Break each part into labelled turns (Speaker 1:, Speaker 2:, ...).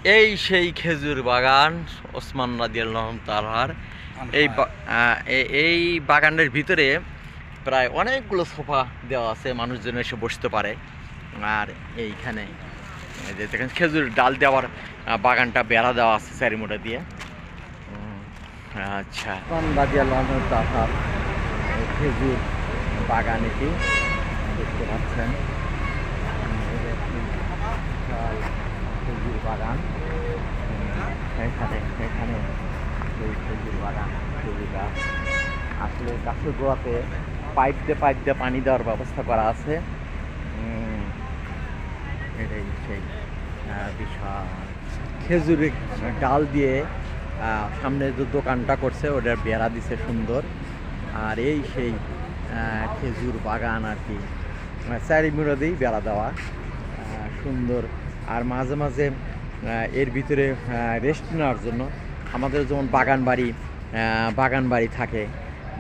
Speaker 1: এই সেই খেজুর বাগান ওসমান রাদিয়াল্লাহু তাআলার। এই বাগানের ভিতরে প্রায় অনেকগুলো সোফা দেওয়া আছে, মানুষজন এসে বসতে পারে। আর এইখানে এই যে দেখেন খেজুর ডাল দেওয়ার বাগানটা বেড়া দেওয়া আছে চারিমোটা দিয়ে। আচ্ছা, ওসমান রাদিয়াল্লাহু তাআলার খেজুর বাগান এটি দেখতে পাচ্ছেন। খেজুর বাগান এখানে এই খেজুর বাগান, খেজুর গাছ। আসলে গাছের গোড়াতে পাইপ দিয়ে পানি দেওয়ার ব্যবস্থা করা আছে। এটাই সেই বিশাল খেজুরের ডাল দিয়ে সামনে যে দোকানটা করছে ওটার বেড়া দিছে সুন্দর। আর এই সেই খেজুর বাগান আর কি, চারিমুড়া দিয়েই বেড়া দেওয়া সুন্দর। আর মাঝে মাঝে এর ভিতরে রেস্ট নেওয়ার জন্য আমাদের যেমন বাগান বাড়ি থাকে,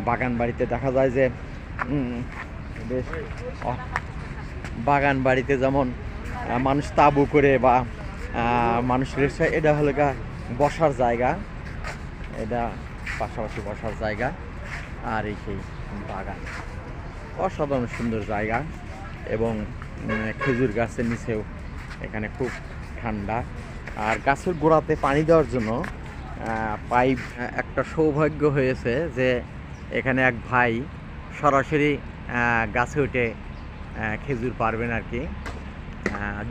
Speaker 1: বাগান বাড়িতে দেখা যায় যে বেশ বাগান বাড়িতে যেমন মানুষ তাঁবু করে বা মানুষ রেস্ট, এটা হলো বসার জায়গা, এটা পাশাপাশি বসার জায়গা। আর এই সেই বাগান অসাধারণ সুন্দর জায়গা। এবং খেজুর গাছের নিচেও এখানে খুব ঠান্ডা। আর গাছের গোড়াতে পানি দেওয়ার জন্য পাইপ, একটা সৌভাগ্য হয়েছে যে এখানে এক ভাই সরাসরি গাছে উঠে খেজুর পারবেন আর কি।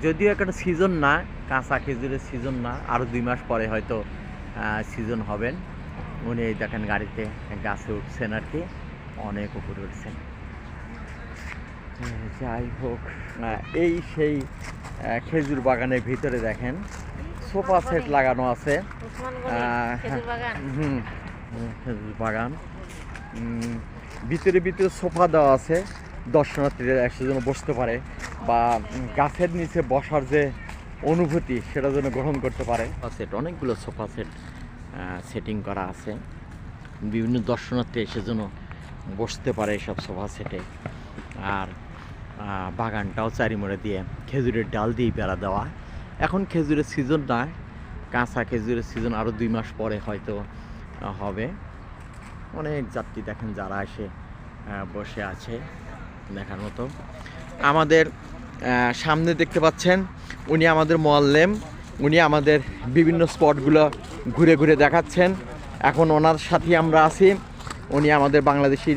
Speaker 1: যদিও একটা সিজন না, কাঁচা খেজুরের সিজন না, আরও 2 মাস পরে হয়তো সিজন হবেন। উনি এই দেখেন গাড়িতে গাছে উঠছেন আর কি, অনেক উপরে উঠছেন। যাই হোক, এই সেই খেজুর বাগানের ভিতরে দেখেন সোফা সেট লাগানো আছে। খেজুর বাগান ভিতরে সোফা দেওয়া আছে, দর্শনার্থীরা এসে যেন বসতে পারে বা গাছের নিচে বসার যে অনুভূতি সেটা যেন গ্রহণ করতে পারে। সেট অনেকগুলো সোফা সেট সেটিং করা আছে, বিভিন্ন দর্শনার্থী এসে যেন বসতে পারে এইসব সোফা সেটে। আর বাগানটাও চারিমোড়া দিয়ে খেজুরের ডাল দিয়ে বেড়া দেওয়া। এখন খেজুরের সিজন না, কাঁচা খেজুরের সিজন আরও 2 মাস পরে হয়তো হবে। অনেক যাত্রী দেখেন যারা এসে বসে আছে দেখার মতো। আমাদের সামনে দেখতে পাচ্ছেন উনি আমাদের মোয়াল্লেম, উনি আমাদের বিভিন্ন স্পটগুলো ঘুরে ঘুরে দেখাচ্ছেন। এখন ওনার সাথেই আমরা আছি। উনি আমাদের বাংলাদেশি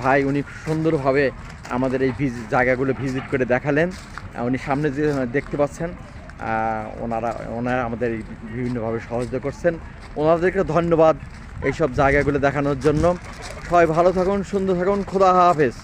Speaker 1: ভাই, উনি সুন্দরভাবে আমাদের এই জায়গাগুলো ভিজিট করে দেখালেন। উনি সামনে যে দেখতে পাচ্ছেন ওনারা আমাদের বিভিন্নভাবে সহযোগিতা করছেন। ওনাদেরকে ধন্যবাদ এইসব জায়গাগুলো দেখানোর জন্য। সবাই ভালো থাকুন, সুন্দর থাকুন, খোদা হাফেজ।